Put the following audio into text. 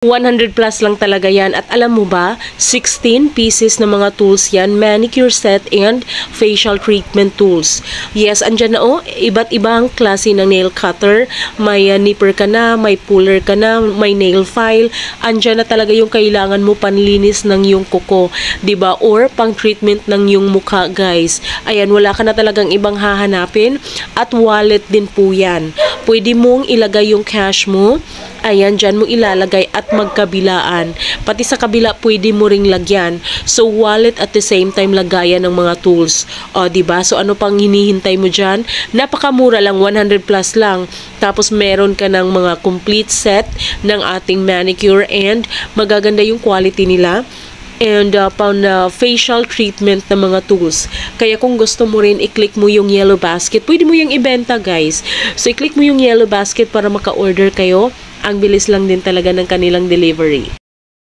100 plus lang talaga yan. At alam mo ba, 16 pieces na mga tools yan, manicure set and facial treatment tools. Yes, andyan na iba't ibang klase ng nail cutter. May nipper ka na, may puller ka na, may nail file. Andyan na talaga yung kailangan mo panlinis ng yung kuko, 'di ba? Or pang treatment ng yung mukha, guys. Ayan, wala ka na talagang ibang hahanapin. At wallet din po yan. Pwede mong ilagay yung cash mo. Ayan, dyan mo ilalagay at magkabilaan. Pati sa kabila, pwede mo ring lagyan. So, wallet at the same time lagayan ng mga tools. O, diba? So, ano pang hinihintay mo dyan? Napakamura lang, 100 plus lang. Tapos, meron ka ng mga complete set ng ating manicure and magaganda yung quality nila. And facial treatment ng mga tools. Kaya kung gusto mo rin, i-click mo yung yellow basket. Pwede mo yung ibenta, guys. So, i-click mo yung yellow basket para maka-order kayo. Ang bilis lang din talaga ng kanilang delivery.